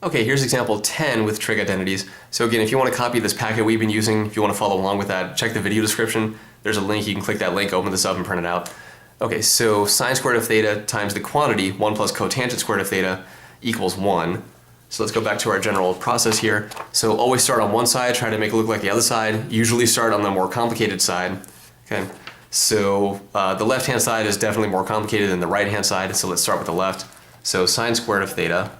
Okay, here's example 10 with trig identities. So again, if you want to copy this packet we've been using, if you want to follow along with that, check the video description. There's a link, you can click that link, open this up and print it out. Okay, so sine squared of theta times the quantity, 1 plus cotangent squared of theta equals 1. So let's go back to our general process here. So always start on one side, try to make it look like the other side. Usually start on the more complicated side. Okay, so the left-hand side is definitely more complicated than the right-hand side, so let's start with the left. So sine squared of theta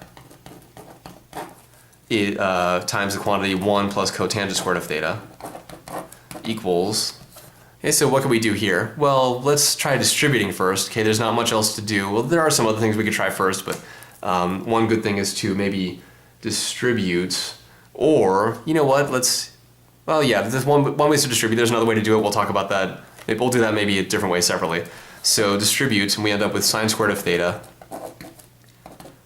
times the quantity 1 plus cotangent squared of theta equals, okay, so what can we do here? Well, let's try distributing first. Okay, there's not much else to do. Well, there are some other things we could try first, but one good thing is to maybe distribute, or, you know what, well, yeah, there's one way to distribute. There's another way to do it. We'll talk about that. Maybe we'll do that maybe a different way separately. So distribute, and we end up with sine squared of theta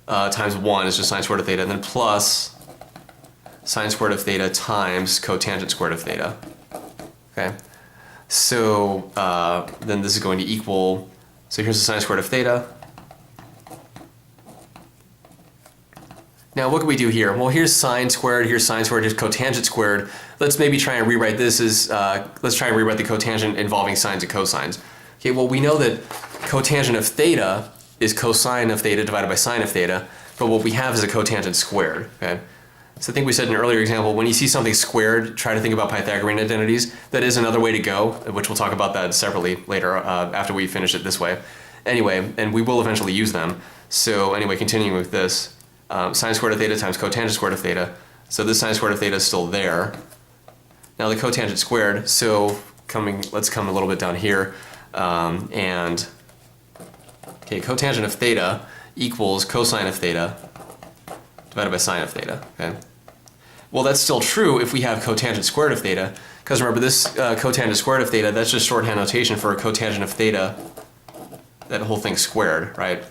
times 1 is just sine squared of theta, and then plus sine squared of theta times cotangent squared of theta. Okay, so then this is going to equal, so here's the sine squared of theta. Now what can we do here? Well, here's sine squared, here's cotangent squared. Let's maybe try and rewrite this as, let's try and rewrite the cotangent involving sines and cosines. Okay, well we know that cotangent of theta is cosine of theta divided by sine of theta, but what we have is a cotangent squared, okay? So I think we said in an earlier example, when you see something squared, try to think about Pythagorean identities. That is another way to go, which we'll talk about that separately later after we finish it this way. Anyway, and we will eventually use them. So anyway, continuing with this, sine squared of theta times cotangent squared of theta. So this sine squared of theta is still there. Now the cotangent squared, so let's come a little bit down here. Okay, cotangent of theta equals cosine of theta divided by sine of theta, okay? Well, that's still true if we have cotangent squared of theta, because remember this cotangent squared of theta, that's just shorthand notation for a cotangent of theta, that whole thing squared, right?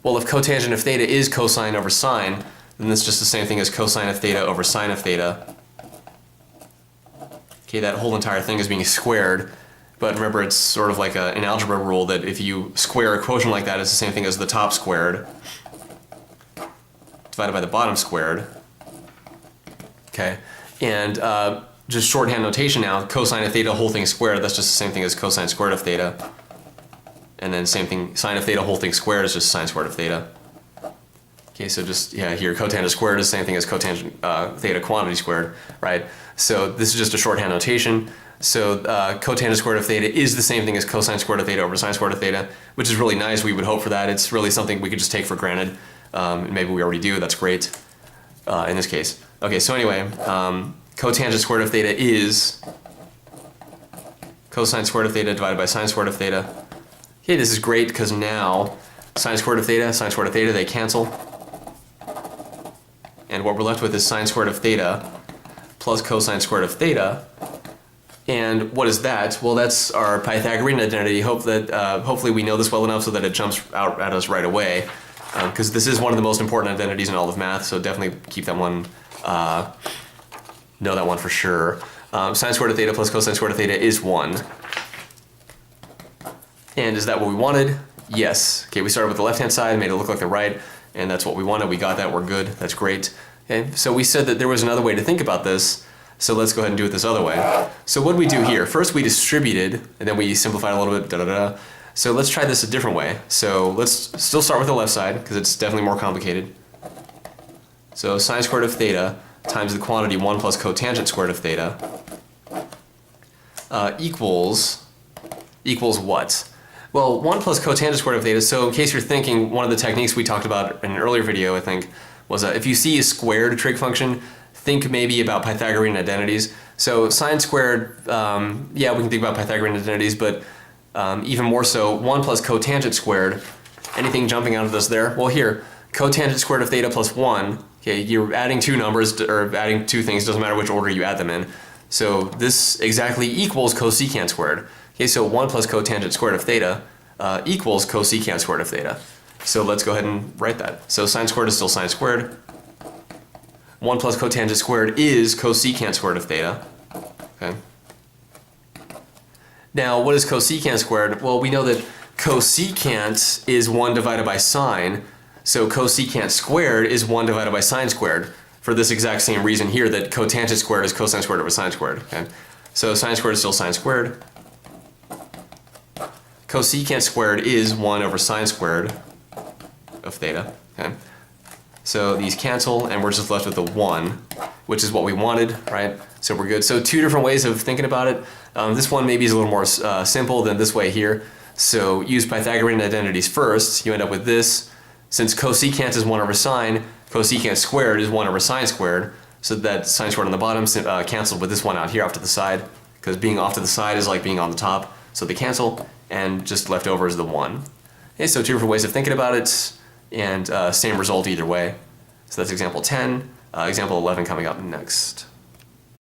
Well, if cotangent of theta is cosine over sine, then that's just the same thing as cosine of theta over sine of theta. Okay, that whole entire thing is being squared, but remember it's sort of like an algebra rule that if you square a quotient like that, it's the same thing as the top squared divided by the bottom squared. Okay, and just shorthand notation now, cosine of theta whole thing squared, that's just the same thing as cosine squared of theta. And then same thing, sine of theta whole thing squared is just sine squared of theta. Okay, so just, yeah, here cotangent squared is the same thing as cotangent theta quantity squared, right? So this is just a shorthand notation. So cotangent squared of theta is the same thing as cosine squared of theta over sine squared of theta, which is really nice. We would hope for that. It's really something we could just take for granted. Maybe we already do, that's great in this case. Okay, so anyway, cotangent squared of theta is cosine squared of theta divided by sine squared of theta. Okay, this is great because now sine squared of theta, they cancel. And what we're left with is sine squared of theta plus cosine squared of theta. And what is that? Well, that's our Pythagorean identity. Hopefully we know this well enough so that it jumps out at us right away. Because this is one of the most important identities in all of math, so definitely keep that one, know that one for sure. Sine squared of theta plus cosine squared of theta is 1. And is that what we wanted? Yes. Okay, we started with the left-hand side, made it look like the right, and that's what we wanted. We got that, we're good, that's great. Okay, so we said that there was another way to think about this, so let's go ahead and do it this other way. So what did we do here? First we distributed, and then we simplified a little bit, da-da-da. So let's try this a different way. So let's still start with the left side, because it's definitely more complicated. So sine squared of theta times the quantity 1 plus cotangent squared of theta equals what? Well, 1 plus cotangent squared of theta, so in case you're thinking, one of the techniques we talked about in an earlier video, I think, was if you see a squared trig function, think maybe about Pythagorean identities. So sine squared, yeah, we can think about Pythagorean identities, but even more so, 1 plus cotangent squared, anything jumping out of this there? Well here, cotangent squared of theta plus 1, okay, you're adding two numbers, or adding two things, doesn't matter which order you add them in. So this exactly equals cosecant squared. Okay, so 1 plus cotangent squared of theta equals cosecant squared of theta. So let's go ahead and write that. So sine squared is still sine squared. 1 plus cotangent squared is cosecant squared of theta. Okay. Now, what is cosecant squared? Well, we know that cosecant is 1 divided by sine. So cosecant squared is 1 divided by sine squared for this exact same reason here that cotangent squared is cosine squared over sine squared. Okay? So sine squared is still sine squared. Cosecant squared is 1 over sine squared of theta. Okay? So these cancel, and we're just left with the 1, which is what we wanted, right? So we're good. So two different ways of thinking about it. This one maybe is a little more simple than this way here. So use Pythagorean identities first. You end up with this. Since cosecant is 1 over sine, cosecant squared is 1 over sine squared. So that sine squared on the bottom canceled with this one out here off to the side, because being off to the side is like being on the top. So they cancel, and just left over is the 1. Okay, so two different ways of thinking about it, and same result either way. So that's example 10. Example 11 coming up next.